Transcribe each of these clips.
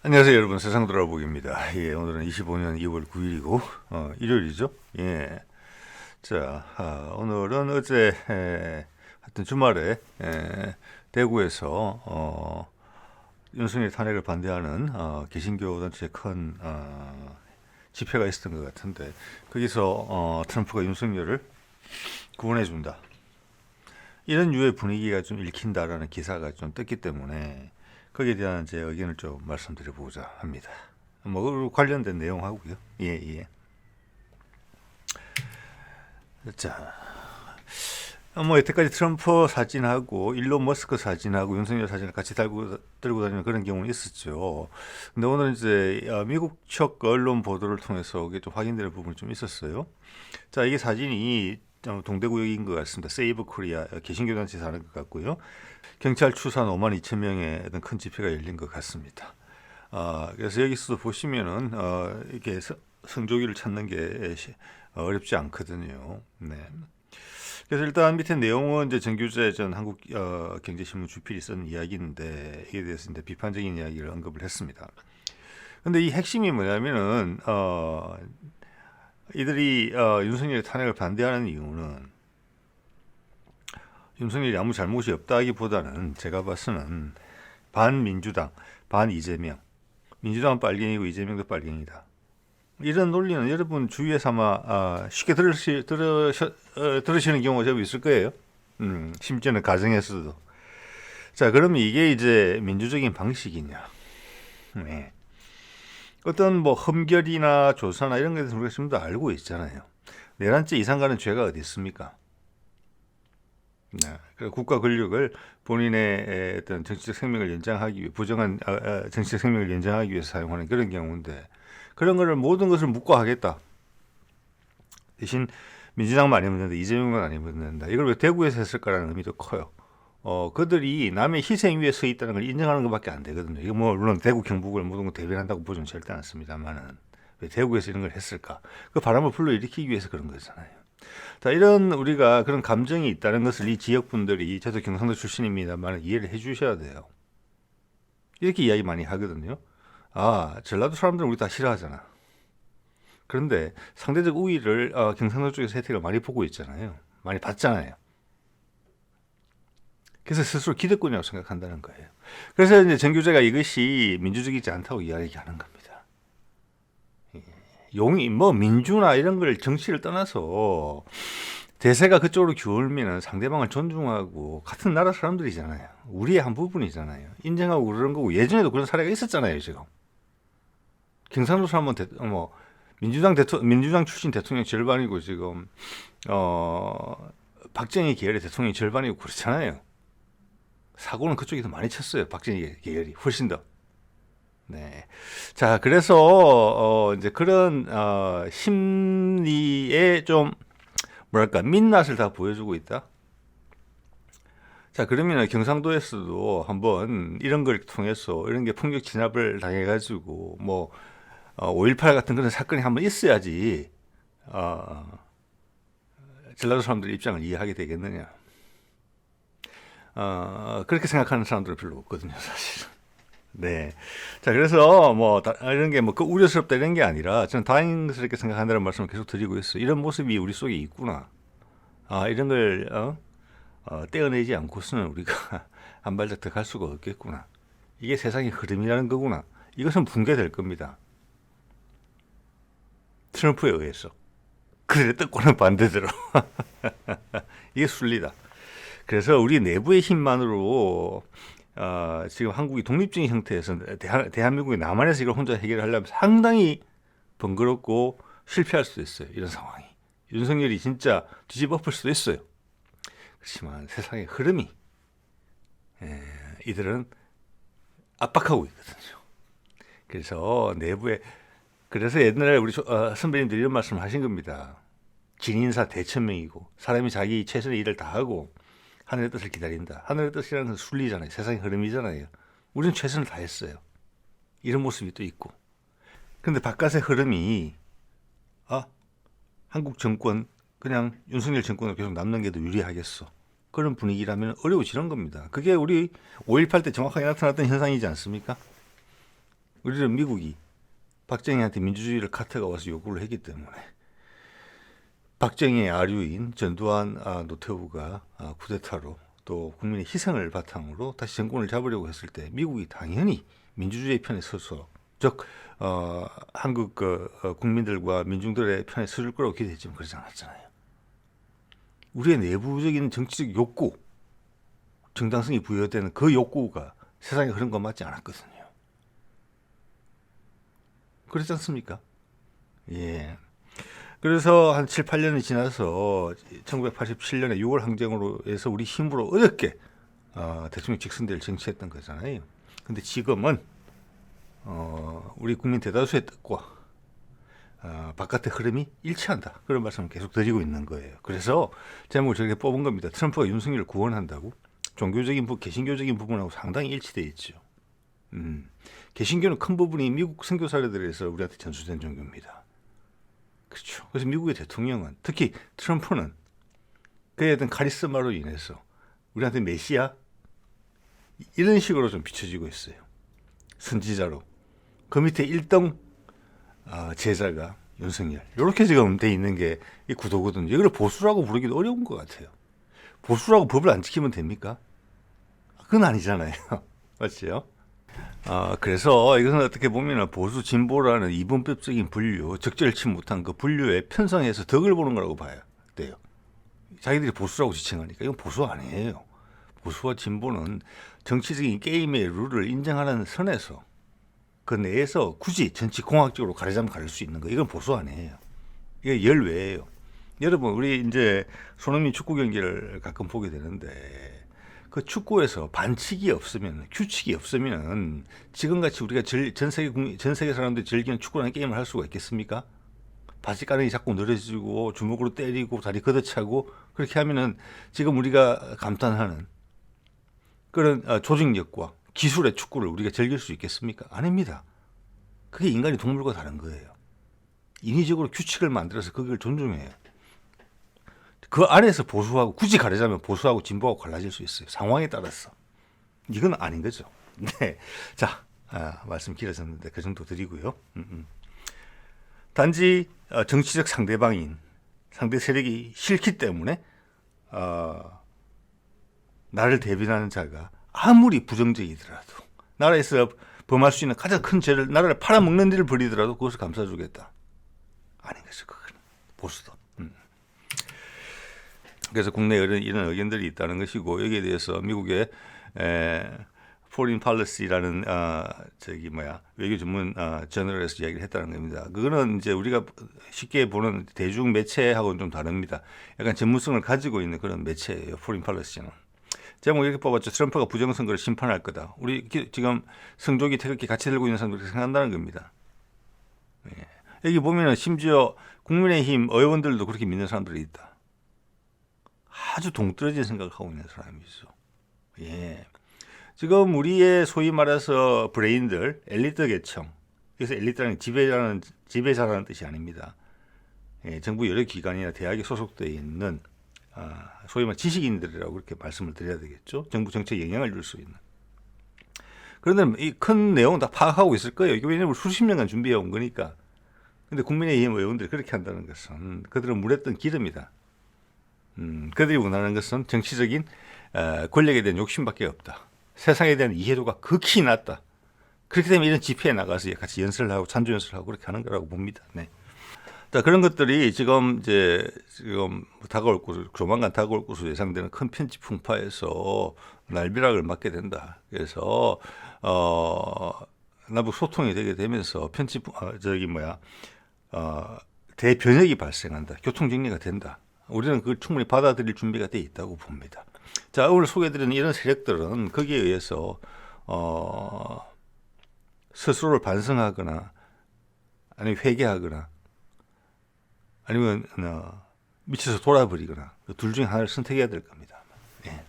안녕하세요 여러분, 세상 돌아보기입니다. 예, 오늘은 25년 2월 9일이고 일요일이죠. 예. 자, 오늘은 어제 하여튼 주말에 대구에서 윤석열 탄핵을 반대하는 개신교 단체의 큰 집회가 있었던 것 같은데, 거기서 트럼프가 윤석열을 구원해 준다, 이런 유의 분위기가 좀 읽힌다라는 기사가 좀 떴기 때문에 거기에 대한 제 의견을 좀 말씀드려보고자 합니다. 뭐 관련된 내용하고요. 예. 자, 뭐 여태까지 트럼프 사진하고 일론 머스크 사진하고 윤석열 사진을 같이 들고 다니는 그런 경우는 있었죠. 근데 오늘 이제 미국 척 언론 보도를 통해서 이게 좀 확인되는 부분이 좀 있었어요. 자, 이게 사진이 동대구역인 것 같습니다. 세이브 코리아 개신교 단체 사는 것 같고요. 경찰 추산 5만 2천 명의 어떤 큰 집회가 열린 것 같습니다. 그래서 여기서도 보시면은 이렇게 성조기를 찾는 게 어렵지 않거든요. 네. 그래서 일단 밑에 내용은 이제 정규재 전 한국 경제신문 주필이 쓴 이야기인데, 이에 대해서 이제 비판적인 이야기를 언급을 했습니다. 근데 이 핵심이 뭐냐면은 이들이 윤석열의 탄핵을 반대하는 이유는 윤석열이 아무 잘못이 없다기보다는 제가 봐서는 반민주당, 반 이재명, 민주당은 빨갱이고 이재명도 빨갱이다, 이런 논리는 여러분 주위에서 아마 쉽게 들으시는 경우가 제법 있을 거예요. 심지어는 가정에서도. 자, 그러면 이게 이제 민주적인 방식이냐? 네. 어떤 뭐 흠결이나 조사나 이런 것에 대해서 우리가 지금 다 알고 있잖아요. 내란죄 이상 가는 죄가 어디 있습니까? 네. 국가 권력을 본인의 어떤 정치적 생명을 연장하기 위해, 부정한 정치적 생명을 연장하기 위해서 사용하는 그런 경우인데, 그런 거를 모든 것을 묵과하겠다, 대신 민주당만 아니면 된다, 이재명만 아니면 된다, 이걸 왜 대구에서 했을까라는 의미도 커요. 그들이 남의 희생 위에 서 있다는 걸 인정하는 것밖에 안 되거든요. 이거 뭐 물론 대구 경북을 모든 걸 대변한다고 보지는 절대 않습니다만은, 왜 대구에서 이런 걸 했을까? 그 바람을 불러일으키기 위해서 그런 거잖아요. 자, 이런 우리가 그런 감정이 있다는 것을 이 지역 분들이, 저도 경상도 출신입니다만 이해를 해주셔야 돼요. 이렇게 이야기 많이 하거든요. 전라도 사람들은 우리 다 싫어하잖아. 그런데 상대적 우위를 경상도 쪽에서 혜택을 많이 보고 있잖아요. 많이 받잖아요. 그래서 스스로 기득권이라고 생각한다는 거예요. 그래서 이제 정규재가 이것이 민주적이지 않다고 이야기하는 겁니다. 용이 뭐 민주나 이런 걸 정치를 떠나서 대세가 그쪽으로 기울면 상대방을 존중하고, 같은 나라 사람들이잖아요. 우리의 한 부분이잖아요. 인정하고 그러는 거고, 예전에도 그런 사례가 있었잖아요. 지금 경상도 사람은 민주당 출신 대통령 절반이고, 지금 박정희 계열의 대통령이 절반이고 그렇잖아요. 사고는 그쪽이 더 많이 쳤어요. 박정희 계열이 훨씬 더. 네. 자, 그래서 이제 그런 심리에 좀 뭐랄까 민낯을 다 보여주고 있다. 자, 그러면 경상도에서도 한번 이런 걸 통해서 이런 게 폭력 진압을 당해가지고 뭐 5.18 같은 그런 사건이 한번 있어야지 전라도 사람들의 입장을 이해하게 되겠느냐. 그렇게 생각하는 사람들은 별로 없거든요, 사실은. 네. 자, 그래서 뭐 이런 게 뭐 그 우려스럽다 이런 게 아니라, 저는 다행스럽게 생각한다는 말씀을 계속 드리고 있어요. 이런 모습이 우리 속에 있구나. 이런 걸 떼어내지 않고서는 우리가 한 발짝 더 갈 수가 없겠구나. 이게 세상의 흐름이라는 거구나. 이것은 붕괴될 겁니다. 트럼프에 의해서. 그래, 뜻과는 반대대로. 이게 순리다. 그래서 우리 내부의 힘만으로 지금 한국이 독립적인 형태에서 대한민국이 남한에서 이걸 혼자 해결하려면 상당히 번거롭고 실패할 수도 있어요. 이런 상황이. 윤석열이 진짜 뒤집어 엎을 수도 있어요. 그렇지만 세상의 흐름이 이들은 압박하고 있거든요. 그래서 내부에, 그래서 옛날에 우리 선배님들이 이런 말씀을 하신 겁니다. 진인사 대천명이고, 사람이 자기 최선의 일을 다하고 하늘의 뜻을 기다린다. 하늘의 뜻이라는 건 순리잖아요. 세상의 흐름이잖아요. 우리는 최선을 다했어요. 이런 모습이 또 있고. 근데 바깥의 흐름이 한국 정권, 그냥 윤석열 정권으로 계속 남는 게 더 유리하겠어, 그런 분위기라면 어려워지는 겁니다. 그게 우리 5.18 때 정확하게 나타났던 현상이지 않습니까? 우리는 미국이 박정희한테 민주주의를 카트가 와서 요구를 했기 때문에 박정희의 아류인 전두환 노태우가 쿠데타로 또 국민의 희생을 바탕으로 다시 정권을 잡으려고 했을 때 미국이 당연히 민주주의의 편에 서서 즉 한국 국민들과 민중들의 편에 서줄 거라고 기대했지만 그러지 않았잖아요. 우리의 내부적인 정치적 욕구, 정당성이 부여되는 그 욕구가 세상에 그런 것 맞지 않았거든요. 그렇지 않습니까? 예. 그래서 한 7, 8년이 지나서 1987년에 6월 항쟁으로 해서 우리 힘으로 어렵게 대통령 직선제를 쟁취했던 거잖아요. 근데 지금은 우리 국민 대다수의 뜻과 바깥의 흐름이 일치한다. 그런 말씀을 계속 드리고 있는 거예요. 그래서 제목을 저렇게 뽑은 겁니다. 트럼프가 윤석열을 구원한다고 개신교적인 부분하고 상당히 일치되어 있죠. 개신교는 큰 부분이 미국 선교 사례들에서 우리한테 전수된 종교입니다. 그렇죠. 그래서 미국의 대통령은 특히 트럼프는 그에 어떤 카리스마로 인해서 우리한테 메시아 이런 식으로 좀 비춰지고 있어요. 선지자로. 그 밑에 1등 제자가 윤석열. 이렇게 지금 돼 있는 게 이 구도거든요. 이걸 보수라고 부르기도 어려운 것 같아요. 보수라고 법을 안 지키면 됩니까? 그건 아니잖아요. 맞죠? 그래서 이것은 어떻게 보면 보수 진보라는 이분법적인 분류, 적절치 못한 그 분류에 편성해서 덕을 보는 거라고 봐야 돼요. 자기들이 보수라고 지칭하니까 이건 보수 아니에요. 보수와 진보는 정치적인 게임의 룰을 인정하는 선에서 그 내에서 굳이 정치 공학적으로 가르자면 가를 수 있는 거. 이건 보수 아니에요. 이게 열외예요. 여러분, 우리 이제 손흥민 축구 경기를 가끔 보게 되는데 그 축구에서 반칙이 없으면, 규칙이 없으면 지금같이 우리가 전 세계 사람들이 즐기는 축구라는 게임을 할 수가 있겠습니까? 바지가랑이 자꾸 늘어지고 주먹으로 때리고 다리 걷어차고 그렇게 하면은 지금 우리가 감탄하는 그런 조직력과 기술의 축구를 우리가 즐길 수 있겠습니까? 아닙니다. 그게 인간이 동물과 다른 거예요. 인위적으로 규칙을 만들어서 그걸 존중해요. 그 안에서 보수하고 굳이 가르자면 보수하고 진보하고 갈라질 수 있어요. 상황에 따라서. 이건 아닌 거죠. 네. 자, 말씀 길어졌는데 그 정도 드리고요. 단지 정치적 상대방인 상대 세력이 싫기 때문에 나를 대변하는 자가 아무리 부정적이더라도 나라에서 범할 수 있는 가장 큰 죄를 나라를 팔아먹는 일을 벌이더라도 그것을 감싸주겠다. 아닌 거죠. 그건 보수도. 그래서 국내에 이런 의견들이 있다는 것이고 여기에 대해서 미국의 Foreign Policy라는 외교 전문 저널에서 이야기를 했다는 겁니다. 그거는 이제 우리가 쉽게 보는 대중 매체하고는 좀 다릅니다. 약간 전문성을 가지고 있는 그런 매체예요. Foreign Policy는. 제목 이렇게 뽑았죠. 트럼프가 부정선거를 심판할 거다. 우리 지금 성조기 태극기 같이 들고 있는 사람들이 생각한다는 겁니다. 예. 여기 보면은 심지어 국민의힘 의원들도 그렇게 믿는 사람들이 있다. 아주 동떨어진 생각을 하고 있는 사람이죠. 예. 지금 우리의 소위 말해서 브레인들, 엘리트 계층. 그래서 엘리트라는 지배자라는 뜻이 아닙니다. 예, 정부 여러 기관이나 대학에 소속되어 있는 소위 말 지식인들이라고 그렇게 말씀을 드려야 되겠죠. 정부 정책에 영향을 줄 수 있는. 그런데 이 큰 내용은 다 파악하고 있을 거예요. 이게 왜냐하면 수십 년간 준비해 온 거니까. 근데 국민의힘 의원들이 그렇게 한다는 것은 그들은 물에 뜬 기름이다. 그들이 원하는 것은 정치적인 권력에 대한 욕심밖에 없다. 세상에 대한 이해도가 극히 낮다. 그렇기 때문에 이런 집회에 나가서 같이 연설을 하고 찬조 연설을 하고 그렇게 하는 거라고 봅니다. 네. 자, 그런 것들이 지금 조만간 다가올 것으로 예상되는 큰 편집 풍파에서 날벼락을 맞게 된다. 그래서 남북 소통이 되게 되면서 대변혁이 발생한다. 교통 정리가 된다. 우리는 그걸 충분히 받아들일 준비가 돼 있다고 봅니다. 자, 오늘 소개해드리는 이런 세력들은 거기에 의해서 스스로를 반성하거나 아니면 회개하거나 아니면 미쳐서 돌아버리거나 둘 중에 하나를 선택해야 될 겁니다. 예.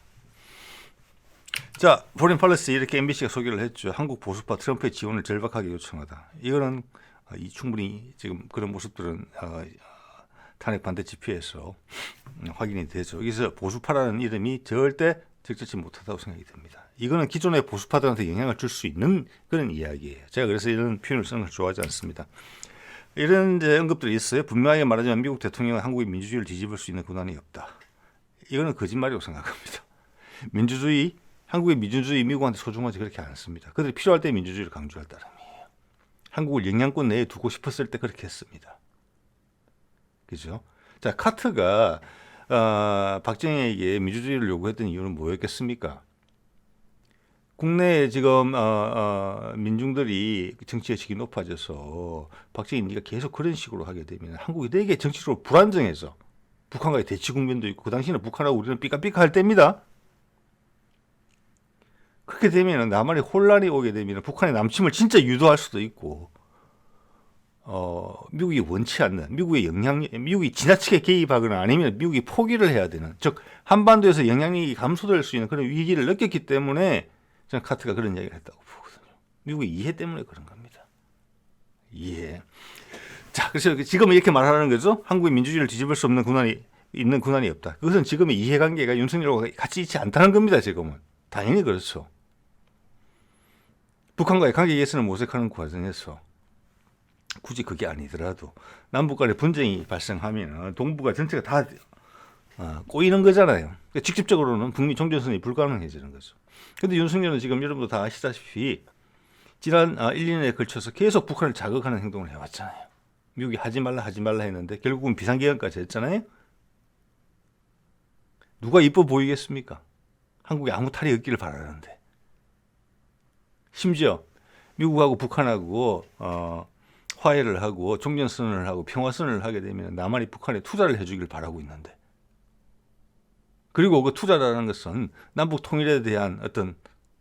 자, 포린 팔레스 이렇게 MBC가 소개를 했죠. 한국 보수파 트럼프의 지원을 절박하게 요청하다. 이거는 충분히 지금 그런 모습들은 탄핵 반대 집회에서 확인이 되죠. 여기서 보수파라는 이름이 절대 적절치 못하다고 생각이 듭니다. 이거는 기존의 보수파들한테 영향을 줄 수 있는 그런 이야기예요. 제가 그래서 이런 표현을 쓰는 걸 좋아하지 않습니다. 이런 이제 언급들이 있어요. 분명하게 말하자면 미국 대통령은 한국의 민주주의를 뒤집을 수 있는 권한이 없다. 이거는 거짓말이라고 생각합니다. 민주주의, 한국의 민주주의 미국한테 소중하지 그렇게 않습니다. 그들이 필요할 때 민주주의를 강조할 따름이에요. 한국을 영향권 내에 두고 싶었을 때 그렇게 했습니다. 그죠? 자, 카트가 박정희에게 민주주의를 요구했던 이유는 뭐였겠습니까? 국내에 지금 민중들이 정치의 직이 높아져서 박정희 네가 계속 그런 식으로 하게 되면 한국이 되게 정치적으로 불안정해서 북한과의 대치 국면도 있고 그 당시에는 북한하고 우리는 삐까삐까할 때입니다. 그렇게 되면 남한에 혼란이 오게 되면 북한의 남침을 진짜 유도할 수도 있고 미국이 원치 않는 미국이 지나치게 개입하거나 아니면 미국이 포기를 해야 되는, 즉 한반도에서 영향력이 감소될 수 있는 그런 위기를 느꼈기 때문에 저는 카트가 그런 이야기를 했다고 보거든요. 미국의 이해 때문에 그런 겁니다. 이해. 자, 그래서 지금 이렇게 말하는 거죠. 한국의 민주주의를 뒤집을 수 없는 군한이 없다. 그것은 지금의 이해관계가 윤석열하고 같이 있지 않다는 겁니다. 지금은 당연히 그렇죠. 북한과의 관계 개선을 모색하는 과정에서 굳이 그게 아니더라도 남북 간의 분쟁이 발생하면 동북아 전체가 다 꼬이는 거잖아요. 그러니까 직접적으로는 북미 종전선이 불가능해지는 거죠. 그런데 윤석열은 지금 여러분도 다 아시다시피 지난 1, 2년에 걸쳐서 계속 북한을 자극하는 행동을 해왔잖아요. 미국이 하지 말라 했는데 결국은 비상계엄까지 했잖아요. 누가 이뻐 보이겠습니까? 한국에 아무 탈이 없기를 바라는데. 심지어 미국하고 북한하고 화해를 하고 종전선언을 하고 평화선언을 하게 되면 남한이 북한에 투자를 해주길 바라고 있는데, 그리고 그 투자라는 것은 남북 통일에 대한 어떤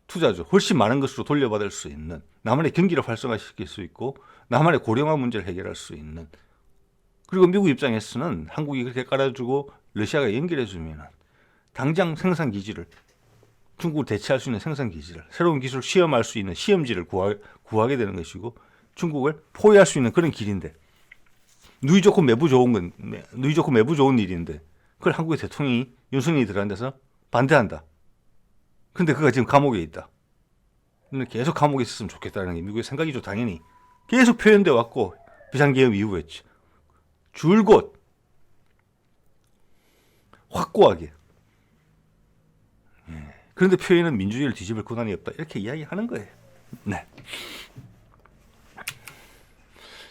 투자죠. 훨씬 많은 것으로 돌려받을 수 있는, 남한의 경기를 활성화시킬 수 있고 남한의 고령화 문제를 해결할 수 있는, 그리고 미국 입장에서는 한국이 그렇게 깔아주고 러시아가 연결해주면 당장 생산기지를, 중국을 대체할 수 있는 생산기지를, 새로운 기술을 시험할 수 있는 시험지를 구하게 되는 것이고 중국을 포위할 수 있는 그런 길인데, 누이 좋고 매부 좋은 일인데 그걸 한국의 대통령이 윤석열이 들어간 데서 반대한다. 근데 그가 지금 감옥에 있다. 계속 감옥에 있었으면 좋겠다는 게 미국의 생각이죠. 당연히 계속 표현돼 왔고 비상계엄 이후였죠. 줄곧 확고하게. 그런데 표현은 민주주의를 뒤집을 권한이 없다. 이렇게 이야기하는 거예요. 네.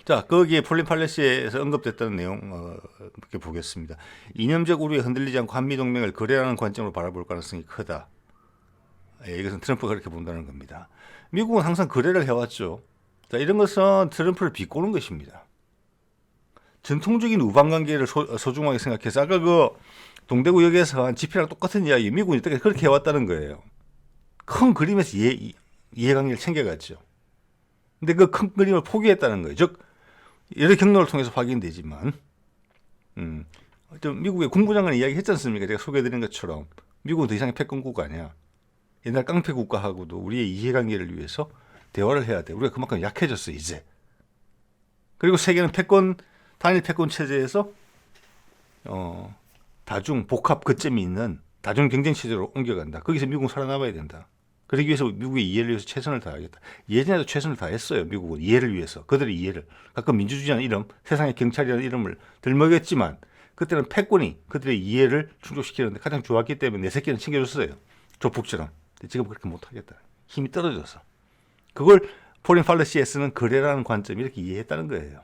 자, 거기에 폴린 팔레시에서 언급됐다는 내용 이렇게 보겠습니다. 이념적 우려에 흔들리지 않고 한미동맹을 거래라는 관점으로 바라볼 가능성이 크다. 이것은 트럼프가 그렇게 본다는 겁니다. 미국은 항상 거래를 해왔죠. 자, 이런 것은 트럼프를 비꼬는 것입니다. 전통적인 우방관계를 소중하게 생각해서 아까 그 동대구역에서 한 집회랑 똑같은 이야기, 미국은 이때까지 그렇게 해왔다는 거예요. 큰 그림에서 이해관계를 챙겨갔죠. 근데 그 큰 그림을 포기했다는 거예요. 즉 여러 경로를 통해서 확인되지만 미국의 국무장관 이야기했지 않습니까? 제가 소개해드린 것처럼 미국은 더 이상의 패권국가 아니야. 옛날 깡패 국가하고도 우리의 이해관계를 위해서 대화를 해야 돼. 우리가 그만큼 약해졌어 이제. 그리고 세계는 단일 패권 체제에서 다중 복합 거점이 있는 다중 경쟁 체제로 옮겨간다. 거기서 미국은 살아남아야 된다. 그러기 위해서 미국의 이해를 위해서 최선을 다하겠다. 예전에도 최선을 다했어요. 미국은 이해를 위해서. 그들의 이해를. 가끔 민주주의라는 이름, 세상의 경찰이라는 이름을 들먹였지만 그때는 패권이 그들의 이해를 충족시키는데 가장 좋았기 때문에 내 새끼는 챙겨줬어요. 조폭처럼. 근데 지금 그렇게 못하겠다. 힘이 떨어져서. 그걸 폴린 팔레시에서는 거래라는 관점이 이렇게 이해했다는 거예요.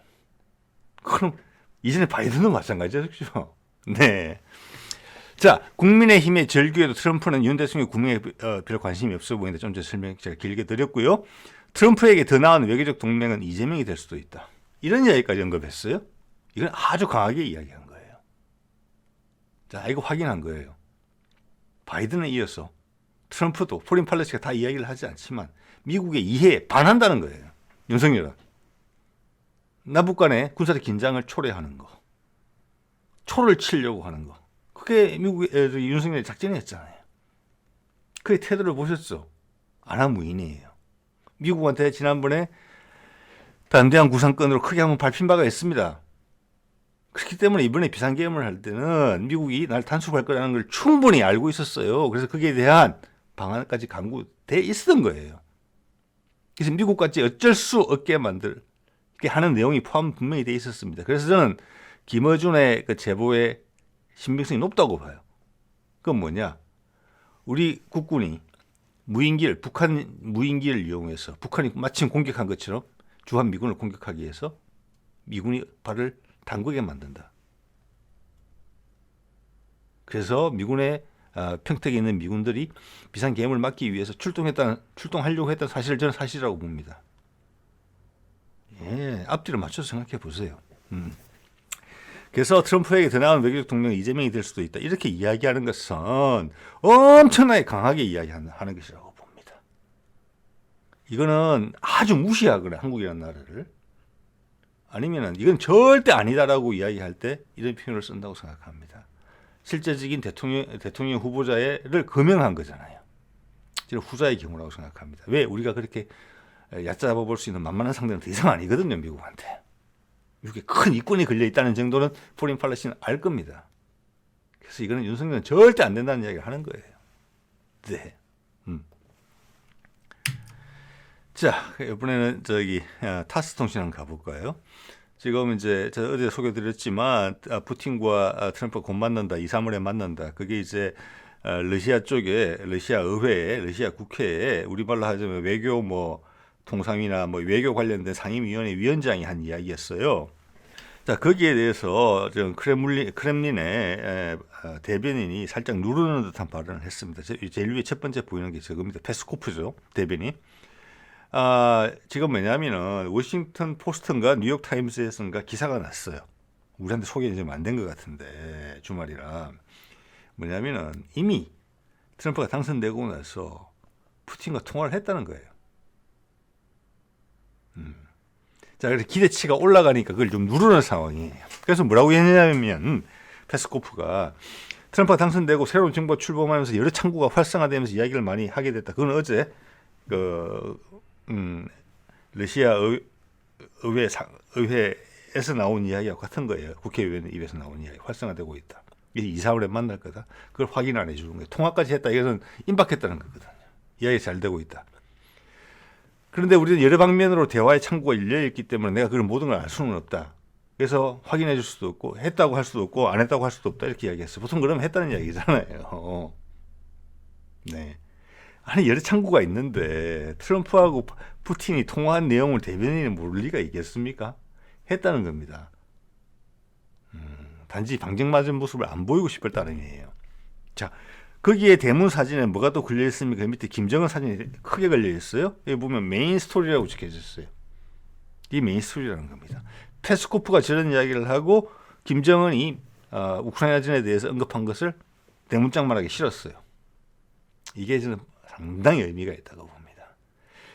그럼 이전에 바이든도 마찬가지죠. 네. 자, 국민의힘의 절규에도 트럼프는 윤 대통령 국민에 별 관심이 없어 보이는데 좀 전에 설명 제가 길게 드렸고요. 트럼프에게 더 나은 외교적 동맹은 이재명이 될 수도 있다. 이런 이야기까지 언급했어요. 이건 아주 강하게 이야기한 거예요. 자, 이거 확인한 거예요. 바이든에 이어서 트럼프도 폴린 팔레시가 다 이야기를 하지 않지만 미국의 이해에 반한다는 거예요. 윤석열은. 남북 간의 군사적 긴장을 초래하는 거. 초를 치려고 하는 거. 그게 미국의 윤석열의 작전이었잖아요. 그의 태도를 보셨죠? 안하무인이에요. 미국한테 지난번에 담대한 구상권으로 크게 한번 밟힌 바가 있습니다. 그렇기 때문에 이번에 비상계엄을 할 때는 미국이 날 단속할 거라는 걸 충분히 알고 있었어요. 그래서 거기에 대한 방안까지 강구돼 있었던 거예요. 그래서 미국같이 어쩔 수 없게 만들게 하는 내용이 포함 분명히 돼 있었습니다. 그래서 저는 김어준의 그 제보의 신빙성이 높다고 봐요. 그건 뭐냐? 우리 국군이 북한 무인기를 이용해서 북한이 마침 공격한 것처럼 주한미군을 공격하기 위해서 미군이 발을 담그게 만든다. 그래서 미군의 평택에 있는 미군들이 비상계엄을 막기 위해서 출동하려고 했던 사실을 저는 사실이라고 봅니다. 예, 앞뒤를 맞춰서 생각해 보세요. 그래서 트럼프에게 더 나은 외교적 동맹은 이재명이 될 수도 있다. 이렇게 이야기하는 것은 엄청나게 강하게 이야기하는 것이라고 봅니다. 이거는 아주 무시하거나 한국이라는 나라를 아니면은 이건 절대 아니다라고 이야기할 때 이런 표현을 쓴다고 생각합니다. 실제적인 대통령 후보자를 거명한 거잖아요. 저는 후자의 경우라고 생각합니다. 왜? 우리가 그렇게 얕잡아 볼 수 있는 만만한 상대는 더 이상 아니거든요, 미국한테. 미국에 큰 이권이 걸려 있다는 정도는 포린 팔레스티나는 알 겁니다. 그래서 이거는 윤석열은 절대 안 된다는 이야기를 하는 거예요. 네. 자, 이번에는 타스 통신 한번 가볼까요? 지금 이제 제가 어제 소개드렸지만 푸틴과 트럼프가 곧 만난다, 2, 3월에 만난다. 그게 이제 러시아 쪽에 러시아 의회에 러시아 국회에 우리말로 하자면 외교 통상이나 외교 관련된 상임위원회 위원장이 한 이야기였어요. 자, 거기에 대해서 지금 크렘린의 대변인이 살짝 누르는 듯한 발언을 했습니다. 제일 위에 첫 번째 보이는 게 저겁니다. 페스코프죠, 대변인. 지금 뭐냐면은 워싱턴 포스트인가 뉴욕 타임스에서인가 기사가 났어요. 우리한테 소개는 좀 안 된 것 같은데 주말이라. 뭐냐면은 이미 트럼프가 당선되고 나서 푸틴과 통화를 했다는 거예요. 자, 그래서 기대치가 올라가니까 그걸 좀 누르는 상황이에요. 그래서 뭐라고 했냐면 페스코프가 트럼프가 당선되고 새로운 정부가 출범하면서 여러 창구가 활성화되면서 이야기를 많이 하게 됐다. 그건 어제 러시아 의회에서 나온 이야기와 같은 거예요. 국회의원 입에서 나온 이야기 활성화되고 있다. 이제 2, 4월에 만날 거다. 그걸 확인 안 해주는 거예요. 통화까지 했다. 이것은 임박했다는 거거든요. 이야기 잘 되고 있다. 그런데 우리는 여러 방면으로 대화의 창구가 열려있기 때문에 내가 그걸 모든 걸 알 수는 없다. 그래서 확인해 줄 수도 없고 했다고 할 수도 없고 안 했다고 할 수도 없다. 이렇게 이야기했어요. 보통 그러면 했다는 이야기잖아요. 네. 아니 여러 창구가 있는데 트럼프하고 푸틴이 통화한 내용을 대변인이 모를 리가 있겠습니까? 했다는 겁니다. 단지 방정맞은 모습을 안 보이고 싶을 따름이에요. 자, 거기에 대문 사진에 뭐가 또 걸려 있습니까? 밑에 김정은 사진이 크게 걸려 있어요. 여기 보면 메인 스토리라고 적혀져 있어요. 이 메인 스토리라는 겁니다. 페스코프가 저런 이야기를 하고 김정은이 우크라이나전에 대해서 언급한 것을 대문짝만하게 실었어요. 이게 저는 상당히 의미가 있다고 봅니다.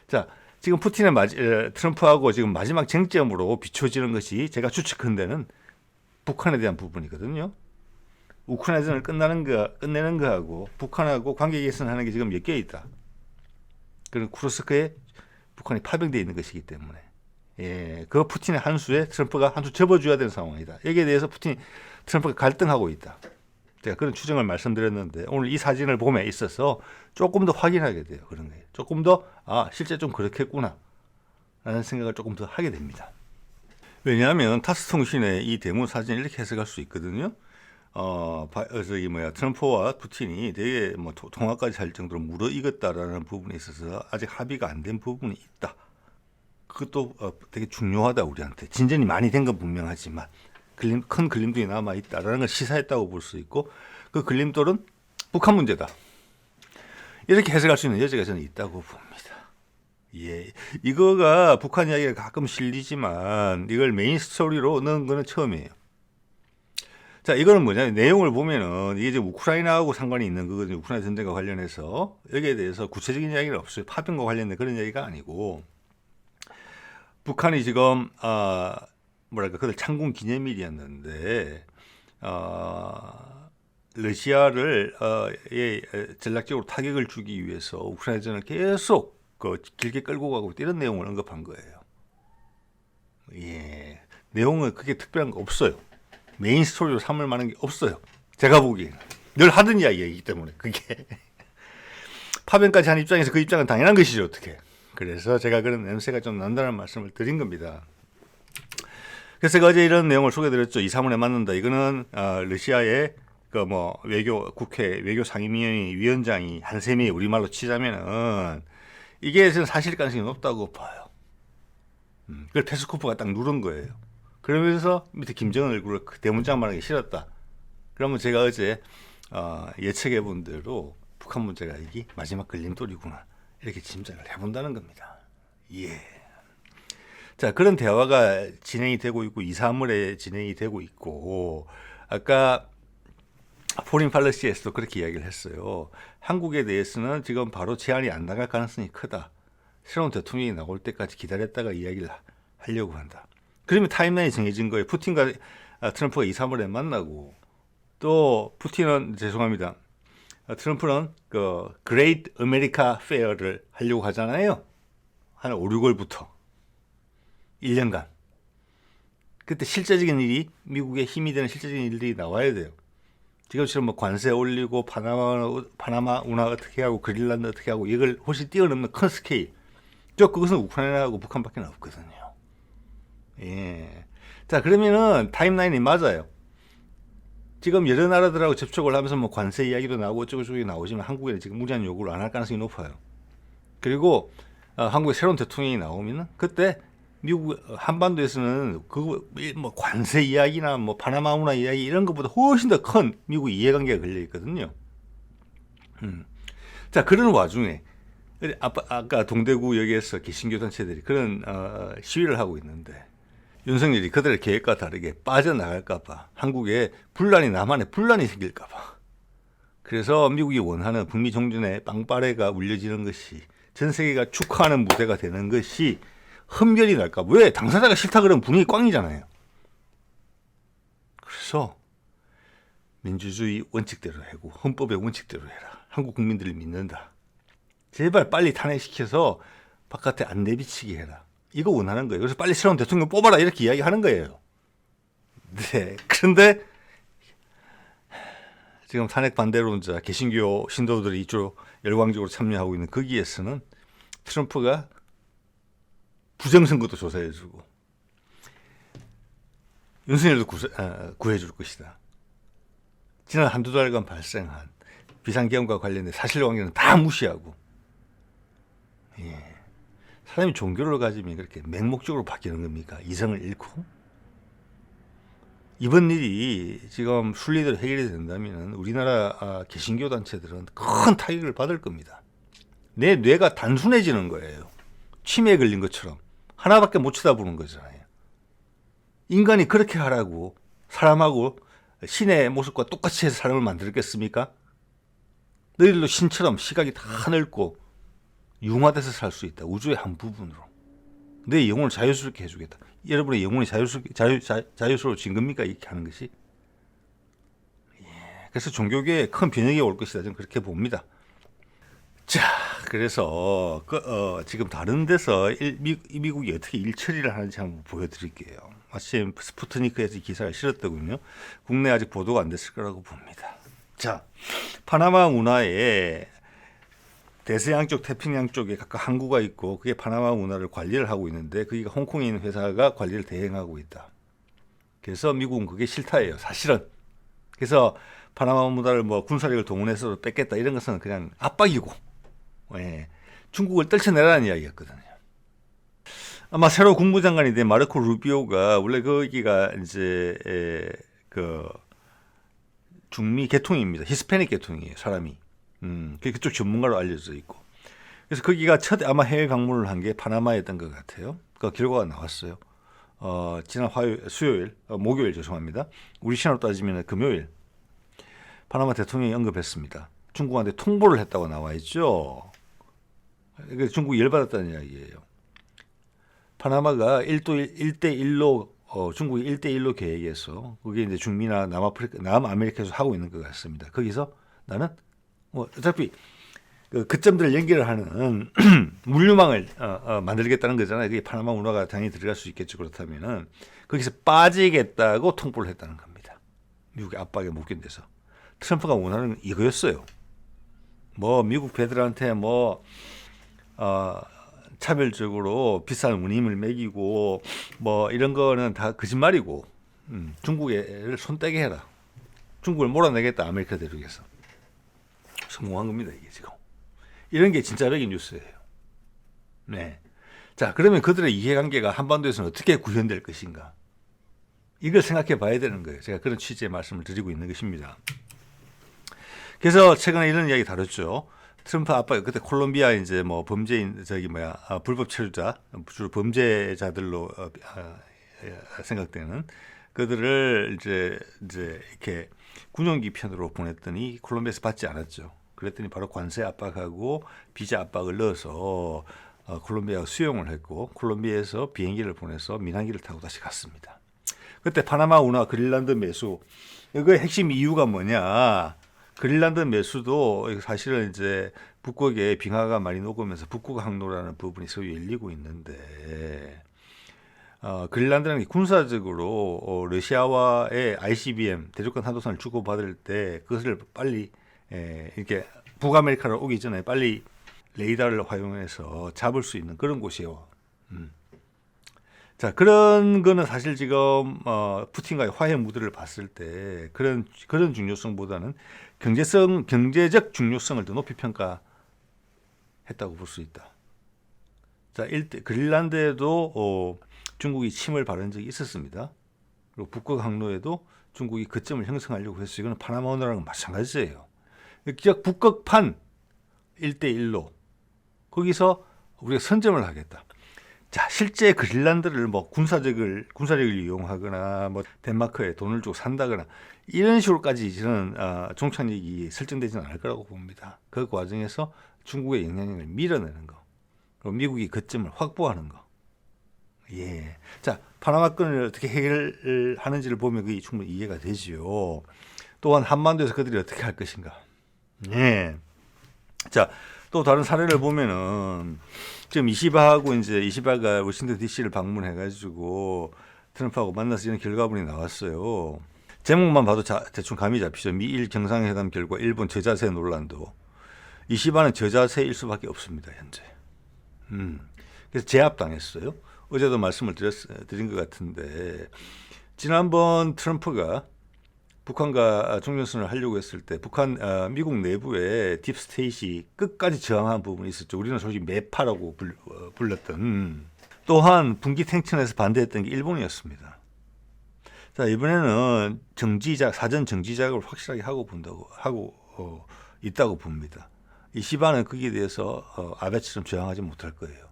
자, 지금 트럼프하고 지금 마지막 쟁점으로 비춰지는 것이 제가 추측한 데는 북한에 대한 부분이거든요. 우크라이나전을 끝내는 거하고 북한하고 관계 개선하는 게 지금 엮여 있다. 그런 쿠르스크에 북한이 파병되어 있는 것이기 때문에 그 푸틴의 한 수에 트럼프가 한 수 접어줘야 되는 상황이다. 여기에 대해서 트럼프가 갈등하고 있다. 제가 그런 추정을 말씀드렸는데 오늘 이 사진을 봄에 있어서 조금 더 확인하게 돼요. 그런 거예요. 조금 더 실제 좀 그렇겠구나 라는 생각을 조금 더 하게 됩니다. 왜냐하면 타스 통신의 이 대문 사진을 이렇게 해석할 수 있거든요. 트럼프와 푸틴이 되게 통화까지 할 정도로 무르익었다라는 부분에 있어서 아직 합의가 안 된 부분이 있다. 그것도 되게 중요하다 우리한테. 진전이 많이 된 건 분명하지만 큰 걸림돌이 남아 있다라는 걸 시사했다고 볼 수 있고 그 걸림돌은 북한 문제다. 이렇게 해석할 수 있는 여지가 저는 있다고 봅니다. 예, 이거가 북한 이야기가 가끔 실리지만 이걸 메인 스토리로 넣은 거는 처음이에요. 자, 이거는 뭐냐면 내용을 보면은 이게 지금 우크라이나하고 상관이 있는 거거든요. 우크라이나 전쟁과 관련해서 여기에 대해서 구체적인 이야기는 없어요. 파병과 관련된 그런 이야기가 아니고 북한이 지금 그들 창군 기념일이었는데 러시아를 전략적으로 타격을 주기 위해서 우크라이나전을 계속 길게 끌고 가고 이런 내용을 언급한 거예요. 예, 내용은 크게 특별한 거 없어요. 메인 스토리로 삼을 만한 게 없어요. 제가 보기에는 늘 하던 이야기이기 때문에 그게 파변까지 한 입장에서 그 입장은 당연한 것이죠. 어떻게. 그래서 제가 그런 냄새가 좀 난다는 말씀을 드린 겁니다. 그래서 제가 어제 이런 내용을 소개드렸죠. 2, 3월에 맞는다. 이거는 러시아의 그 뭐 국회 외교 상임위원회 위원장이 한 셈이 우리말로 치자면은 이게 사실 가능성이 높다고 봐요. 그걸 페스코프가 딱 누른 거예요. 그러면서 밑에 김정은 얼굴을 대문짝 말하기 싫었다. 그러면 제가 어제 예측해 본 대로 북한 문제가 이게 마지막 걸림돌이구나 이렇게 짐작을 해본다는 겁니다. 예. 자, 그런 대화가 진행이 되고 있고 2, 3월에 진행이 되고 있고 아까 포린 팔러시에서도 그렇게 이야기를 했어요. 한국에 대해서는 지금 바로 제안이 안 나갈 가능성이 크다. 새로운 대통령이 나올 때까지 기다렸다가 이야기를 하려고 한다. 그러면 타임라인이 정해진 거예요. 푸틴과 트럼프가 2, 3월에 만나고 또 푸틴은 죄송합니다. 트럼프는 그 그레이트 아메리카 페어를 하려고 하잖아요. 한 5, 6월부터 1년간. 그때 실제적인 일이 미국의 힘이 되는 실제적인 일들이 나와야 돼요. 지금처럼 뭐 관세 올리고 파나마 운하 어떻게 하고 그린란드 어떻게 하고 이걸 훨씬 뛰어넘는 큰 스케일. 그것은 우크라이나하고 북한밖에 없거든요. 예. 자, 그러면은 타임라인이 맞아요. 지금 여러 나라들하고 접촉을 하면서 뭐 관세 이야기도 나오고 어쩌고저쩌고 나오지만 한국에는 지금 무리한 요구를 안 할 가능성이 높아요. 그리고 한국에 새로운 대통령이 나오면은 그때 미국 한반도에서는 그 뭐 관세 이야기나 뭐 파나마 운하 이야기 이런 것보다 훨씬 더 큰 미국 이해관계가 걸려 있거든요. 자, 그런 와중에 아까 동대구역에서 개신교 단체들이 그런 시위를 하고 있는데 윤석열이 그들의 계획과 다르게 빠져나갈까봐 한국에 남한에 분란이 생길까봐 그래서 미국이 원하는 북미 종전의 빵빠레가 울려지는 것이 전 세계가 축하하는 무대가 되는 것이 흠결이 날까? 왜? 당사자가 싫다 그러면 분위기 꽝이잖아요. 그래서 민주주의 원칙대로 하고 헌법의 원칙대로 해라. 한국 국민들을 믿는다. 제발 빨리 탄핵시켜서 바깥에 안 내비치게 해라. 이거 원하는 거예요. 그래서 빨리 새로운 대통령 뽑아라 이렇게 이야기하는 거예요. 네. 그런데 지금 탄핵 반대론자 개신교 신도들이 이쪽 열광적으로 참여하고 있는 거기에서는 트럼프가 부정선거도 조사해주고 윤석열도 구해줄 것이다. 지난 한두 달간 발생한 비상계엄과 관련된 사실관계는 다 무시하고 예. 사람이 종교를 가지면 그렇게 맹목적으로 바뀌는 겁니까? 이성을 잃고? 이번 일이 지금 순리대로 해결이 된다면 우리나라 개신교 단체들은 큰 타격을 받을 겁니다. 내 뇌가 단순해지는 거예요. 치매에 걸린 것처럼. 하나밖에 못 쳐다보는 거잖아요. 인간이 그렇게 하라고 사람하고 신의 모습과 똑같이 해서 사람을 만들었겠습니까? 너희들도 신처럼 시각이 다 넓고 융화돼서 살 수 있다. 우주의 한 부분으로. 내 영혼을 자유스럽게 해주겠다. 여러분의 영혼이 자유스러워진 겁니까? 이렇게 하는 것이. 예, 그래서 종교계에 큰 변혁이 올 것이다. 저는 그렇게 봅니다. 자, 그래서 지금 다른 데서 미국이 어떻게 일처리를 하는지 한번 보여드릴게요. 마침 스푸트니크에서 기사를 실었더군요. 국내 아직 보도가 안 됐을 거라고 봅니다. 자, 파나마 운하에 대서양 쪽, 태평양 쪽에 각각 항구가 있고 그게 파나마 운하를 관리를 하고 있는데 거기가 홍콩에 있는 회사가 관리를 대행하고 있다. 그래서 미국은 그게 싫다예요. 사실은. 그래서 파나마 운하를 뭐 군사력을 동원해서 뺏겠다 이런 것은 그냥 압박이고 예, 중국을 떨쳐내라는 이야기였거든요. 아마 새로 국무장관이 된 마르코 루비오가 원래 거기가 이제 그 중미 계통입니다. 히스패닉 계통이에요. 사람이. 그쪽 전문가로 알려져 있고. 그래서 거기가 첫 아마 해외 방문을 한 게 파나마였던 것 같아요. 그 결과가 나왔어요. 지난 목요일 죄송합니다. 우리 시간으로 따지면 금요일 파나마 대통령이 언급했습니다. 중국한테 통보를 했다고 나와 있죠. 중국이 열받았다는 이야기예요. 파나마가 1대1로 중국이 1대1로 계획해서 그게 이제 중미나 남아메리카에서 하고 있는 것 같습니다. 거기서 나는 뭐 어차피 그점들을 연결을 하는 물류망을 만들겠다는 거잖아요. 그게 파나마 운하가 당연히 들어갈 수 있겠죠. 그렇다면은 거기서 빠지겠다고 통보를 했다는 겁니다. 미국의 압박에 못 견뎌서. 트럼프가 원하는 건 이거였어요. 뭐 미국 배들한테 뭐 차별적으로 비싼 운임을 매기고 뭐 이런 거는 다 거짓말이고 중국을 손떼게 해라. 중국을 몰아내겠다. 아메리카 대륙에서. 성공한 겁니다. 이게 지금. 이런 게 진짜 백인 뉴스예요. 네. 자, 그러면 그들의 이해관계가 한반도에서는 어떻게 구현될 것인가? 이걸 생각해 봐야 되는 거예요. 제가 그런 취지의 말씀을 드리고 있는 것입니다. 그래서 최근에 이런 이야기 다뤘죠. 트럼프 아빠 그때 콜롬비아 이제 뭐 범죄인 불법 체류자 주로 범죄자들로 생각되는 그들을 이제 이렇게 군용기 편으로 보냈더니 콜롬비아에서 받지 않았죠. 그랬더니 바로 관세 압박하고 비자 압박을 넣어서 콜롬비아가 수용을 했고 콜롬비아에서 비행기를 보내서 민항기를 타고 다시 갔습니다. 그때 파나마 운하 그린란드 매수 이거의 핵심 이유가 뭐냐? 그린란드 매수도 사실은 이제 북극에 빙하가 많이 녹으면서 북극 항로라는 부분이 소위 열리고 있는데 그린란드는 군사적으로 러시아와의 ICBM 대륙간 탄도선을 주고받을 때 그것을 빨리 이렇게 북아메리카로 오기 전에 빨리 레이더를 활용해서 잡을 수 있는 그런 곳이에요. 자, 그런 거는 사실 지금 푸틴과의 화해 무드를 봤을 때 그런 중요성보다는 경제적 중요성을 더 높이 평가했다고 볼 수 있다. 자, 그린란드에도 중국이 침을 바른 적이 있었습니다. 그리고 북극 항로에도 중국이 거점을 형성하려고 했어요. 이거는 파나마 운하랑 마찬가지예요. 북극판 1대1로 거기서 우리가 선점을 하겠다. 자, 실제 그린란드를 뭐 군사력을 이용하거나 뭐 덴마크에 돈을 주고 산다거나 이런 식으로까지 저는 종착역이 설정되지는 않을 거라고 봅니다. 그 과정에서 중국의 영향력을 밀어내는 거, 그리고 미국이 거점을 확보하는 거. 예. 자, 파나마권을 어떻게 해결하는지를 보면 그게 충분히 이해가 되지요. 또한 한반도에서 그들이 어떻게 할 것인가. 예. 자, 또 다른 사례를 보면은 지금 이시바가 워싱턴 DC를 방문해가지고 트럼프하고 만나서 이런 결과물이 나왔어요. 제목만 봐도 대충 감이 잡히죠. 미일 정상회담 결과 일본 저자세 논란도. 이시바는 저자세일 수밖에 없습니다. 현재. 그래서 제압당했어요. 어제도 말씀을 드린 것 같은데 지난번 트럼프가 북한과 종전선언을 하려고 했을 때 미국 내부에 딥스테이시 끝까지 저항한 부분이 있었죠. 우리는 솔직히 매파라고 불렀던. 또한 분기 탱천에서 반대했던 게 일본이었습니다. 자, 이번에는 사전 정지 작업을 확실하게 하고 있다고 봅니다. 이시바는 거기에 대해서 아베처럼 저항하지 못할 거예요.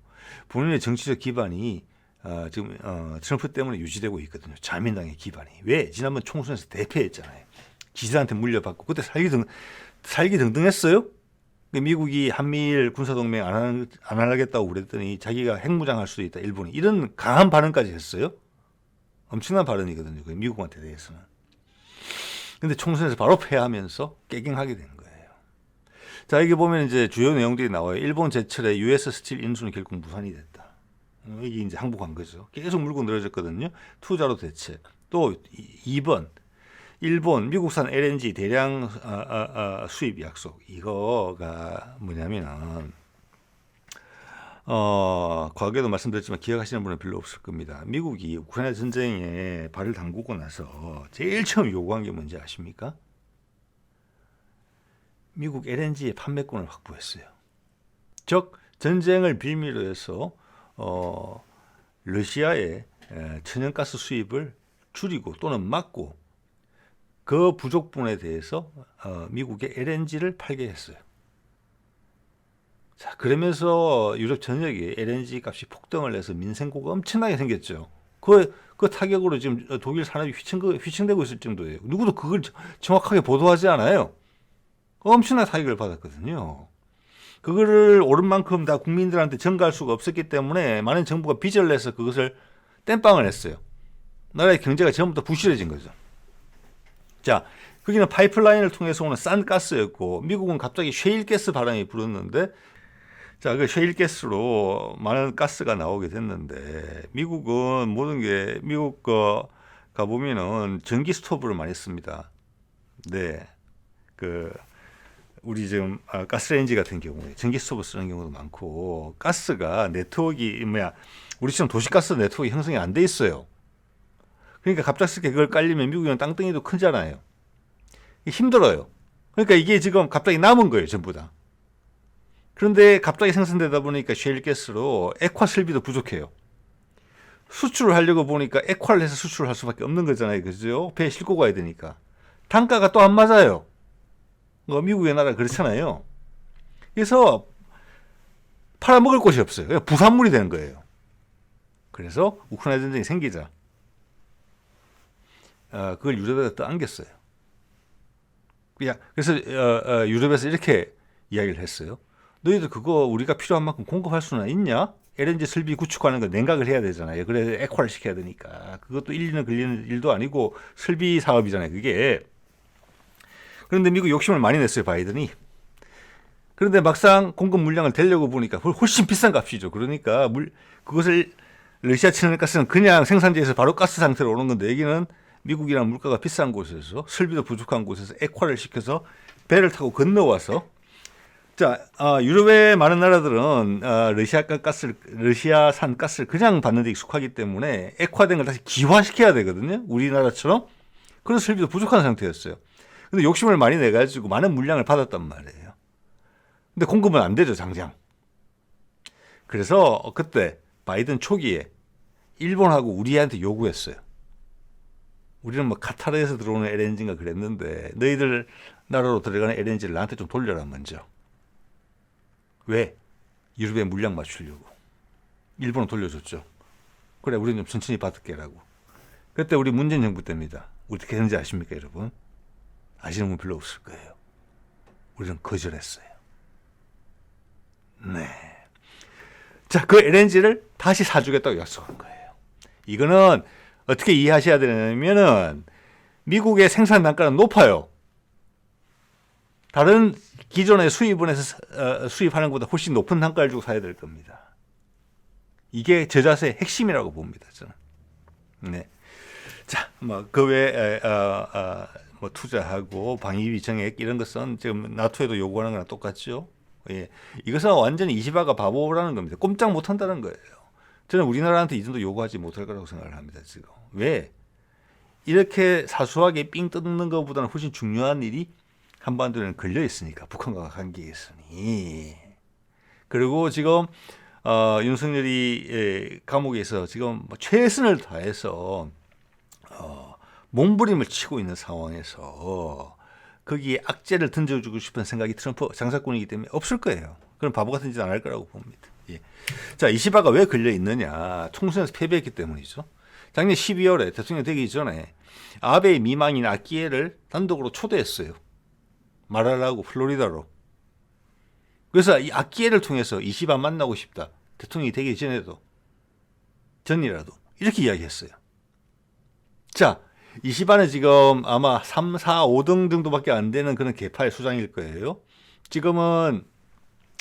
본인의 정치적 기반이 지금 트럼프 때문에 유지되고 있거든요. 자민당의 기반이. 왜? 지난번 총선에서 대패했잖아요. 지지자한테 물려받고 그때 살기 등등했어요. 미국이 한미일 군사동맹 안 하겠다고 그랬더니 자기가 핵무장할 수도 있다. 일본이. 이런 강한 발언까지 했어요. 엄청난 발언이거든요. 미국한테 대해서는. 근데 총선에서 바로 패하면서 깨갱하게 된 거예요. 자, 여기 보면 이제 주요 내용들이 나와요. 일본 제철에 US 스틸 인수는 결국 무산이 됐다. 이게 이제 항복한 거죠. 계속 물고 늘어졌거든요. 투자로 대체. 또 2번 일본 미국산 LNG 대량 수입 약속. 이거가 뭐냐면 과거에도 말씀드렸지만 기억하시는 분은 별로 없을 겁니다. 미국이 우크라이나 전쟁에 발을 담그고 나서 제일 처음 요구한 게 뭔지 아십니까? 미국 LNG의 판매권을 확보했어요. 즉 전쟁을 빌미로 해서 러시아의 천연가스 수입을 줄이고 또는 막고 그 부족분에 대해서 미국의 LNG를 팔게 했어요. 자, 그러면서 유럽 전역에 LNG 값이 폭등을 해서 민생고가 엄청나게 생겼죠. 그 타격으로 지금 독일 산업이 휘청되고 있을 정도예요. 누구도 그걸 정확하게 보도하지 않아요. 엄청난 타격을 받았거든요. 그거를 옳은 만큼 다 국민들한테 전가할 수가 없었기 때문에 많은 정부가 빚을 내서 그것을 땜빵을 했어요. 나라의 경제가 전부 다 부실해진 거죠. 자, 거기는 파이프라인을 통해서 오는 싼 가스였고 미국은 갑자기 셰일가스 바람이 불었는데 자, 그 셰일가스로 많은 가스가 나오게 됐는데 미국은 모든 게 미국 거 가보면은 전기 스토브를 많이 씁니다. 네, 그 우리 지금 가스레인지 같은 경우에 전기 스토브 쓰는 경우도 많고 가스가 네트워크가 우리처럼 도시가스 네트워크 형성이 안 돼 있어요. 그러니까 갑작스럽게 그걸 깔리면 미국은 땅덩이도 크잖아요. 힘들어요. 그러니까 이게 지금 갑자기 남은 거예요, 전부 다. 그런데 갑자기 생산되다 보니까 셰일가스로 액화 설비도 부족해요. 수출을 하려고 보니까 액화를 해서 수출을 할 수밖에 없는 거잖아요, 그죠? 배에 싣고 가야 되니까. 단가가 또 안 맞아요. 미국의 나라 그렇잖아요. 그래서 팔아먹을 곳이 없어요. 그냥 부산물이 되는 거예요. 그래서 우크라이나 전쟁이 생기자 그걸 유럽에다 떠안겼어요. 그래서 유럽에서 이렇게 이야기를 했어요. 너희들 그거 우리가 필요한 만큼 공급할 수는 있냐? LNG 설비 구축하는 거 냉각을 해야 되잖아요. 그래서 액화를 시켜야 되니까. 그것도 1, 2년 걸리는 일도 아니고 설비 사업이잖아요, 그게. 그런데 미국 욕심을 많이 냈어요, 바이든이. 그런데 막상 공급 물량을 대려고 보니까 훨씬 비싼 값이죠. 그러니까 그것을 러시아 천연가스는 그냥 생산지에서 바로 가스 상태로 오는 건데 여기는 미국이랑 물가가 비싼 곳에서 설비도 부족한 곳에서 액화를 시켜서 배를 타고 건너와서 유럽의 많은 나라들은 러시아산 가스를 그냥 받는 데 익숙하기 때문에 액화된 걸 다시 기화시켜야 되거든요. 우리나라처럼. 그런 설비도 부족한 상태였어요. 근데 욕심을 많이 내가지고 많은 물량을 받았단 말이에요. 근데 공급은 안 되죠, 당장. 그래서 그때 바이든 초기에 일본하고 우리한테 요구했어요. 우리는 카타르에서 들어오는 LNG인가 그랬는데 너희들 나라로 들어가는 LNG를 나한테 좀 돌려라 먼저. 왜? 유럽에 물량 맞추려고. 일본은 돌려줬죠. 그래, 우리는 좀 천천히 받을게라고. 그때 우리 문재인 정부 때입니다. 어떻게 했는지 아십니까, 여러분? 아시는 분 별로 없을 거예요. 우리는 거절했어요. 네. 자, 그 LNG를 다시 사주겠다고 약속한 거예요. 이거는 어떻게 이해하셔야 되냐면은 미국의 생산 단가는 높아요. 다른 기존의 수입원에서 수입하는 것보다 훨씬 높은 단가를 주고 사야 될 겁니다. 이게 저자세의 핵심이라고 봅니다, 저는. 네. 자, 그 외에 투자하고 방위비 정액 이런 것은 지금 나토에도 요구하는 거랑 똑같죠. 예. 이것은 완전히 이시바가 바보라는 겁니다. 꼼짝 못 한다는 거예요. 저는 우리나라한테 이 정도 요구하지 못할 거라고 생각을 합니다, 지금. 왜? 이렇게 사소하게 삥 뜯는 것보다는 훨씬 중요한 일이 한반도에는 걸려 있으니까, 북한과 관계에 있으니. 그리고 지금 윤석열이 감옥에서 지금 최선을 다해서 몸부림을 치고 있는 상황에서 거기에 악재를 던져주고 싶은 생각이 트럼프 장사꾼이기 때문에 없을 거예요. 그럼 바보 같은 짓 안 할 거라고 봅니다. 예. 자, 이시바가 왜 걸려 있느냐? 총선에서 패배했기 때문이죠. 작년 12월에 대통령 되기 전에 아베의 미망인 아키에를 단독으로 초대했어요. 말하라고 플로리다로. 그래서 이 아키에를 통해서 이시바 만나고 싶다. 대통령이 되기 전이라도 이렇게 이야기했어요. 자, 이시바는 지금 아마 3, 4, 5등 정도밖에 안 되는 그런 계파의 수장일 거예요. 지금은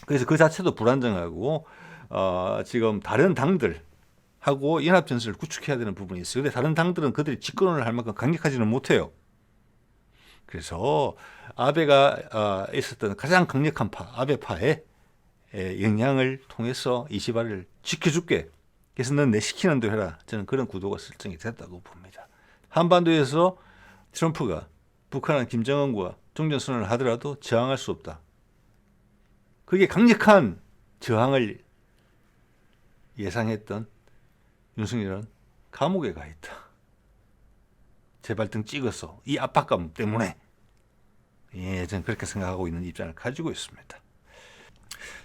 그래서 그 자체도 불안정하고 지금 다른 당들하고 연합 전선을 구축해야 되는 부분이 있어요. 근데 다른 당들은 그들이 집권을 할 만큼 강력하지는 못해요. 그래서 아베가 있었던 가장 강력한 아베파의 영향을 통해서 이시바를 지켜줄게. 그래서 넌 내 시키는 대로 해라. 저는 그런 구도가 설정이 됐다고 봅니다. 한반도에서 트럼프가 북한은 김정은과 종전선언을 하더라도 저항할 수 없다. 그게 강력한 저항을 예상했던 윤석열은 감옥에 가 있다. 제발등 찍어서 이 압박감 때문에 저는 그렇게 생각하고 있는 입장을 가지고 있습니다.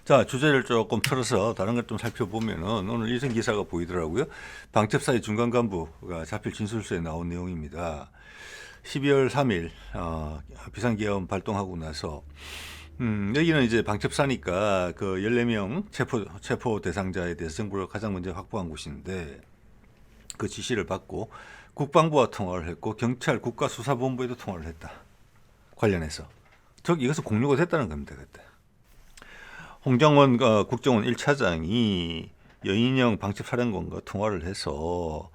자, 주제를 조금 틀어서 다른 걸 좀 살펴보면은 오늘 일선 기사가 보이더라고요. 방첩사의 중간 간부가 잡힐 진술서에 나온 내용입니다. 12월 3일 비상계엄 발동하고 나서 여기는 이제 방첩사니까 그 14명 체포 대상자에 대해서 정부를 가장 먼저 확보한 곳인데 그 지시를 받고 국방부와 통화를 했고 경찰 국가수사본부에도 통화를 했다. 관련해서. 즉 이것은 공유가 됐다는 겁니다. 그때. 홍정원 국정원 1차장이 여인영 방첩사령관과 통화를 해서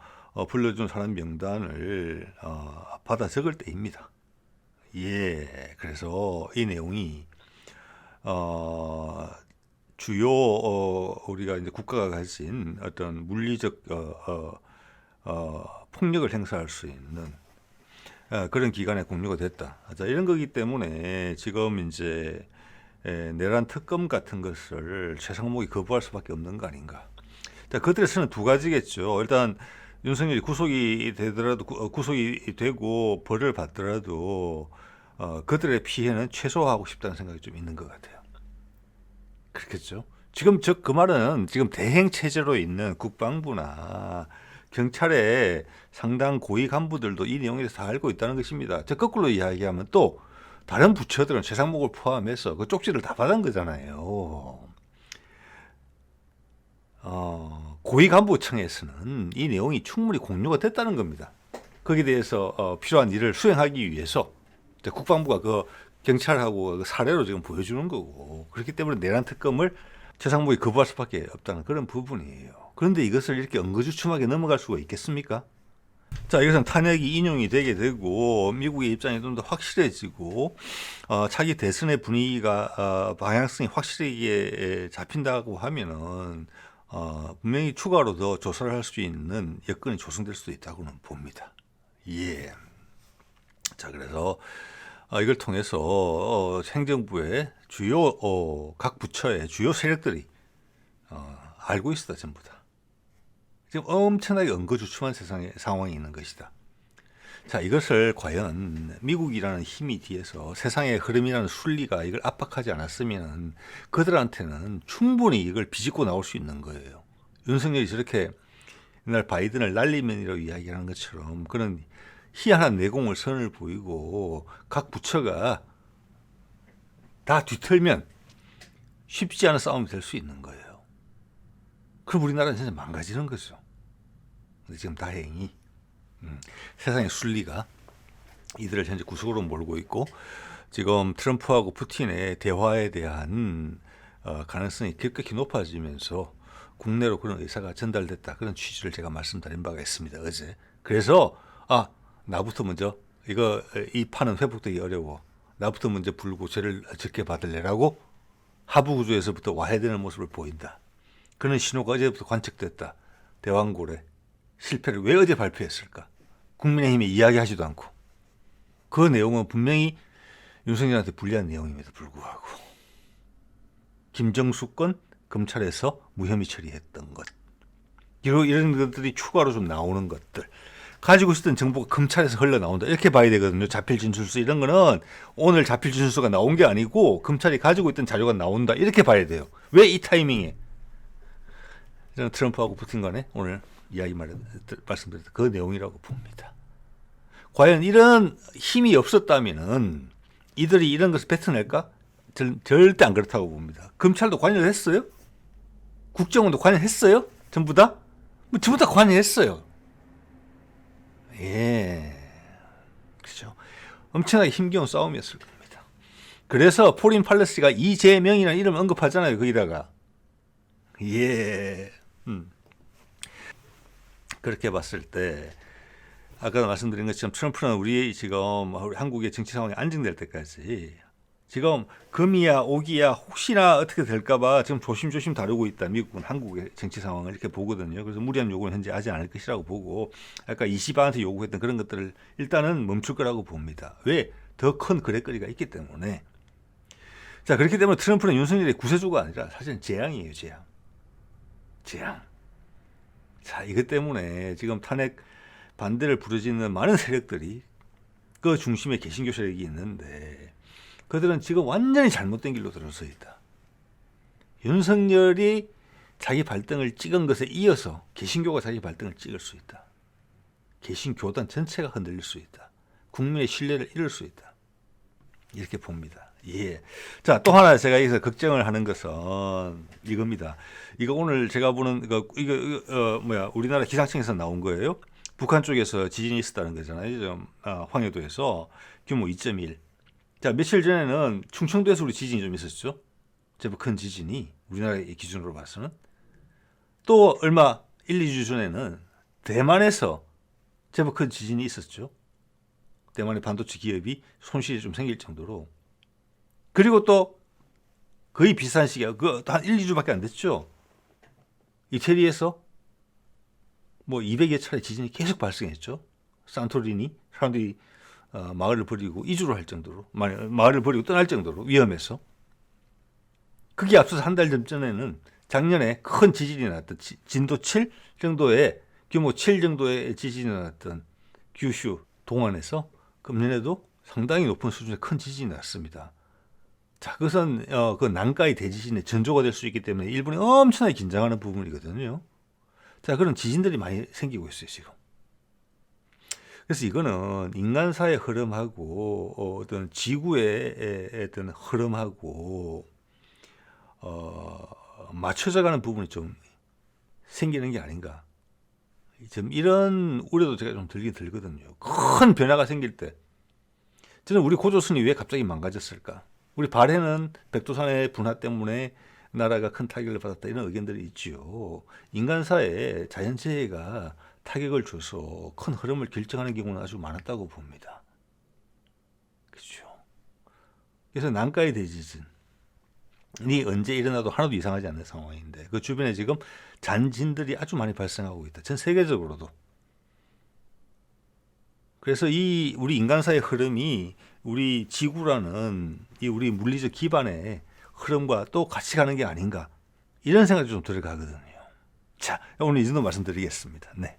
불러준 사람 명단을 받아 적을 때입니다. 예, 그래서 이 내용이 주요 우리가 이제 국가가 가진 어떤 물리적 폭력을 행사할 수 있는 그런 기관에 공유가 됐다. 자, 이런 거기 때문에 지금 이제 내란 특검 같은 것을 최상목이 거부할 수밖에 없는 거 아닌가. 자, 그들의 선은 두 가지겠죠. 일단 윤석열이 구속이 되더라도 구속이 되고 벌을 받더라도 그들의 피해는 최소화하고 싶다는 생각이 좀 있는 것 같아요. 그렇겠죠. 지금 그 말은 지금 대행 체제로 있는 국방부나 경찰의 상당 고위 간부들도 이 내용에 대해서 다 알고 있다는 것입니다. 저 거꾸로 이야기하면 또 다른 부처들은 최상목을 포함해서 그 쪽지를 다 받은 거잖아요. 고위 간부청에서는 이 내용이 충분히 공유가 됐다는 겁니다. 거기에 대해서 필요한 일을 수행하기 위해서 국방부가 그 경찰하고 그 사례로 지금 보여주는 거고, 그렇기 때문에 내란 특검을 최상목이 거부할 수밖에 없다는 그런 부분이에요. 그런데 이것을 이렇게 엉거주춤하게 넘어갈 수가 있겠습니까? 자, 이것은 탄핵이 인용이 되게 되고 미국의 입장이 좀 더 확실해지고 차기 대선의 분위기가 방향성이 확실하게 잡힌다고 하면은 분명히 추가로 더 조사를 할 수 있는 여건이 조성될 수도 있다고는 봅니다. 예. 자, 그래서 이걸 통해서 행정부의 주요 각 부처의 주요 세력들이 알고 있었다, 전부 다. 지금 엄청나게 엉거주춤한 세상의 상황이 있는 것이다. 자, 이것을 과연 미국이라는 힘이 뒤에서 세상의 흐름이라는 순리가 이걸 압박하지 않았으면 그들한테는 충분히 이걸 비집고 나올 수 있는 거예요. 윤석열이 저렇게 옛날 바이든을 날리면이라고 이야기하는 것처럼 그런 희한한 내공을 선을 보이고 각 부처가 다 뒤틀면 쉽지 않은 싸움이 될 수 있는 거예요. 그럼 우리나라는 진짜 망가지는 거죠. 근데 지금 다행히 세상의 순리가 이들을 현재 구석으로 몰고 있고 지금 트럼프하고 푸틴의 대화에 대한 가능성이 급격히 높아지면서 국내로 그런 의사가 전달됐다. 그런 취지를 제가 말씀드린 바가 있습니다. 어제. 그래서 나부터 먼저 이 판은 회복되기 어려워. 나부터 먼저 불고 죄를 적게 받을래라고 하부 구조에서부터 와야 되는 모습을 보인다. 그런 신호가 어제부터 관측됐다. 대왕고래 실패를 왜 어제 발표했을까? 국민의힘이 이야기하지도 않고 그 내용은 분명히 윤석열한테 불리한 내용임에도 불구하고 김정수 건 검찰에서 무혐의 처리했던 것 이런 것들이 추가로 좀 나오는 것들 가지고 있었던 정보가 검찰에서 흘러나온다 이렇게 봐야 되거든요. 자필 진술서 이런 거는 오늘 자필 진술서가 나온 게 아니고 검찰이 가지고 있던 자료가 나온다 이렇게 봐야 돼요. 왜 이 타이밍에 저는 트럼프하고 푸틴 간에 오늘 말씀드렸던 그 내용이라고 봅니다. 과연 이런 힘이 없었다면은 이들이 이런 것을 뱉어낼까? 절대 안 그렇다고 봅니다. 검찰도 관여를 했어요? 국정원도 관여했어요? 전부 다? 전부 다 관여했어요. 예. 그렇죠. 엄청나게 힘겨운 싸움이었을 겁니다. 그래서 포린 팔레스가 이재명이라는 이름 언급하잖아요. 거기다가. 예. 그렇게 봤을 때 아까 말씀드린 것처럼 트럼프는 우리 지금 한국의 정치 상황이 안정될 때까지 지금 금이야 오기야 혹시나 어떻게 될까봐 지금 조심조심 다루고 있다. 미국은 한국의 정치 상황을 이렇게 보거든요. 그래서 무리한 요구는 현재 하지 않을 것이라고 보고 아까 이시바한테 요구했던 그런 것들을 일단은 멈출 거라고 봅니다. 왜? 더 큰 거래거리가 있기 때문에. 자, 그렇기 때문에 트럼프는 윤석열의 구세주가 아니라 사실은 재앙이에요. 재앙. 자, 이것 때문에 지금 탄핵 반대를 부르짖는 많은 세력들이 그 중심에 개신교 세력이 있는데 그들은 지금 완전히 잘못된 길로 들어서 있다. 윤석열이 자기 발등을 찍은 것에 이어서 개신교가 자기 발등을 찍을 수 있다. 개신교단 전체가 흔들릴 수 있다. 국민의 신뢰를 잃을 수 있다. 이렇게 봅니다. 예. 자, 또 하나 제가 여기서 걱정을 하는 것은 이겁니다. 이거 오늘 제가 보는 우리나라 기상청에서 나온 거예요. 북한 쪽에서 지진이 있었다는 거잖아요. 좀 황해도에서 규모 2.1. 자, 며칠 전에는 충청도에서 우리 지진이 좀 있었죠. 제법 큰 지진이 우리나라의 기준으로 봐서는. 또 얼마 1, 2주 전에는 대만에서 제법 큰 지진이 있었죠. 대만의 반도체 기업이 손실이 좀 생길 정도로. 그리고 또 거의 비슷한 시기에 한 1, 2주밖에 안 됐죠. 이태리에서 뭐 200여 차례 지진이 계속 발생했죠. 산토리니 사람들이 마을을 버리고 이주를 할 정도로, 마을을 버리고 떠날 정도로 위험해서. 그게 앞서서 한 달 전에는 작년에 큰 지진이 났던 진도 7 정도의 규모 7 정도의 지진이 났던 규슈 동안에서 금년에도 상당히 높은 수준의 큰 지진이 났습니다. 자, 그것은 그 난카이 대지진의 전조가 될 수 있기 때문에 일본이 엄청나게 긴장하는 부분이거든요. 자, 그런 지진들이 많이 생기고 있어요, 지금. 그래서 이거는 인간사의 흐름하고 어떤 지구의 어떤 흐름하고 맞춰져가는 부분이 좀 생기는 게 아닌가. 좀 이런 우려도 제가 좀 들긴 들거든요. 큰 변화가 생길 때 저는 우리 고조선이 왜 갑자기 망가졌을까? 우리 발해는 백두산의 분화 때문에 나라가 큰 타격을 받았다 이런 의견들이 있지요. 인간사에 자연재해가 타격을 줘서 큰 흐름을 결정하는 경우는 아주 많았다고 봅니다. 그렇죠. 그래서 난카이 대지진이 언제 일어나도 하나도 이상하지 않는 상황인데 그 주변에 지금 잔진들이 아주 많이 발생하고 있다. 전 세계적으로도. 그래서 이 우리 인간사의 흐름이 우리 지구라는 이 우리 물리적 기반의 흐름과 또 같이 가는 게 아닌가 이런 생각이 좀 들어가거든요. 자, 오늘 이 정도 말씀드리겠습니다. 네.